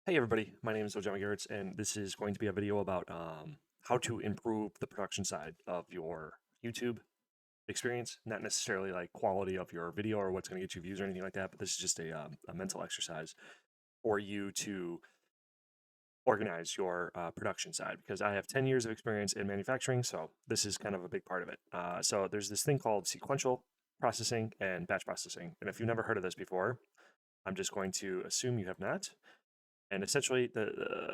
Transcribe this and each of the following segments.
Hey everybody, my name is Ojama Garretts, and this is going to be a video about how to improve the production side of your YouTube experience. Not necessarily like quality of your video or what's going to get you views or anything like that, but this is just a mental exercise for you to organize your production side because I have 10 years of experience in manufacturing, so this is kind of a big part of it. So there's this thing called sequential processing and batch processing, and if you've never heard of this before, I'm just going to assume you have not. And essentially,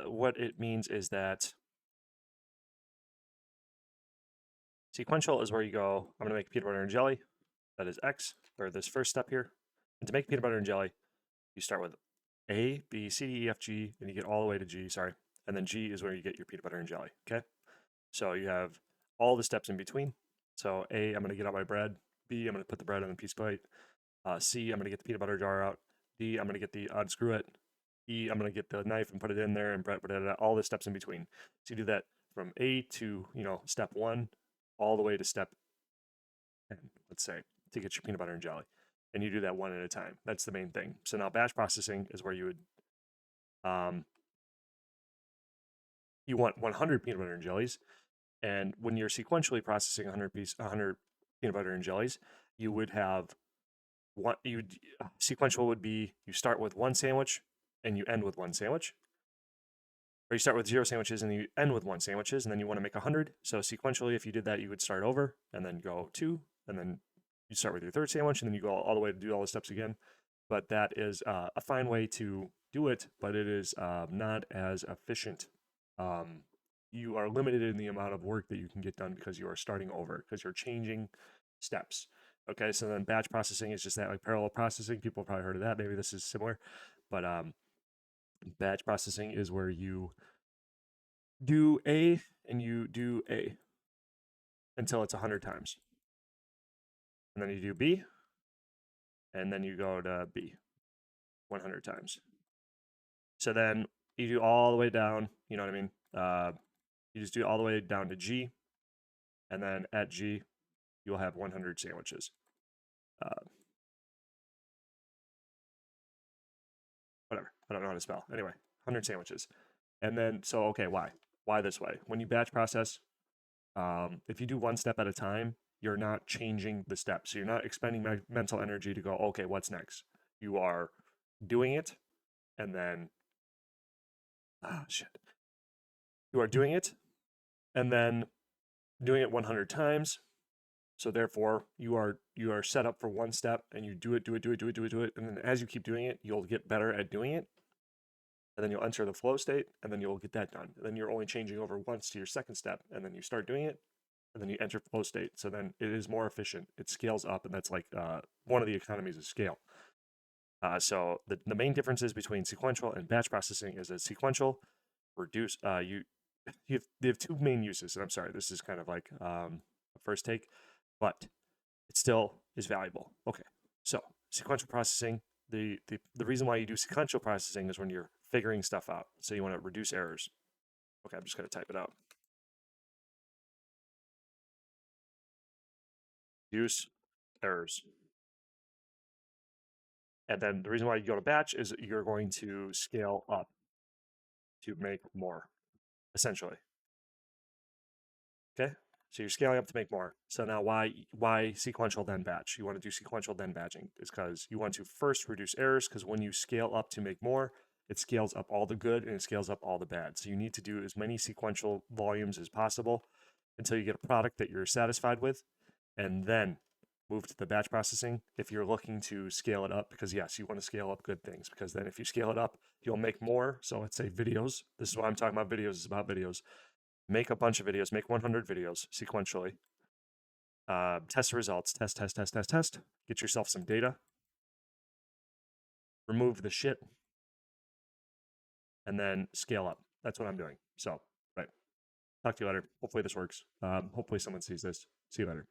what it means is that sequential is where you go, I'm going to make peanut butter and jelly. That is X, or this first step here. And to make peanut butter and jelly, you start with A, B, C, D, E, F, G, and you get all the way to G, sorry. And then G is where you get your peanut butter and jelly, okay? So you have all the steps in between. So A, I'm going to get out my bread. B, I'm going to put the bread on the piece plate. C, I'm going to get the peanut butter jar out. D, I'm going to get the unscrew it. E, I'm going to get the knife and put it in there and all the steps in between. So you do that from A to, step 1 all the way to step 10, let's say, to get your peanut butter and jelly. And you do that one at a time. That's the main thing. So now batch processing is where um, you want 100 peanut butter and jellies. And when you're sequentially processing 100 peanut butter and jellies, you would have sequential would be you start with one sandwich and you end with one sandwich, or you start with 0 sandwiches and you end with 1 sandwiches, and then you want to make 100. So sequentially, if you did that, you would start over and then go 2, and then you start with your 3rd sandwich, and then you go all the way to do all the steps again. But that is a fine way to do it, but it is not as efficient. You are limited in the amount of work that you can get done because you are starting over, because you're changing steps. Okay, so then batch processing is just that, like parallel processing. People have probably heard of that. Maybe this is similar, but batch processing is where you do A and you do A until it's 100 times. And then you do B, and then you go to B 100 times. So then you do all the way down, you know what I mean? You just do all the way down to G, and then at G, you'll have 100 sandwiches. Whatever, I don't know how to spell. Anyway, 100 sandwiches. And then, so, okay, why? Why this way? When you batch process, if you do one step at a time, you're not changing the steps. So you're not expending mental energy to go, okay, what's next? You are doing it, and then, shit. You are doing it, and then doing it 100 times. So therefore, you are set up for one step, and you do it, and then as you keep doing it, you'll get better at doing it, and then you'll enter the flow state, and then you'll get that done. And then you're only changing over once to your second step, and then you start doing it, and then you enter flow state. So then it is more efficient. It scales up, and that's like one of the economies of scale. So the main differences between sequential and batch processing is that sequential reduce they have two main uses. And I'm sorry, this is kind of like a first take, but it still is valuable. Okay, so sequential processing. The reason why you do sequential processing is when you're figuring stuff out. So you want to reduce errors. Okay, I'm just going to type it out. Reduce errors. And then the reason why you go to batch is you're going to scale up to make more, essentially. Okay, so you're scaling up to make more. So now why sequential then batch? You want to do sequential then batching is because you want to first reduce errors, because when you scale up to make more, it scales up all the good and it scales up all the bad. So you need to do as many sequential volumes as possible until you get a product that you're satisfied with, and then move to the batch processing if you're looking to scale it up, because yes, you want to scale up good things, because then if you scale it up, you'll make more. So let's say videos. This is why I'm talking about videos. It's about videos. Make a bunch of videos, make 100 videos sequentially. Test the results, test. Get yourself some data. Remove the shit, and then scale up. That's what I'm doing. So, right. Talk to you later. Hopefully this works. Hopefully someone sees this. See you later.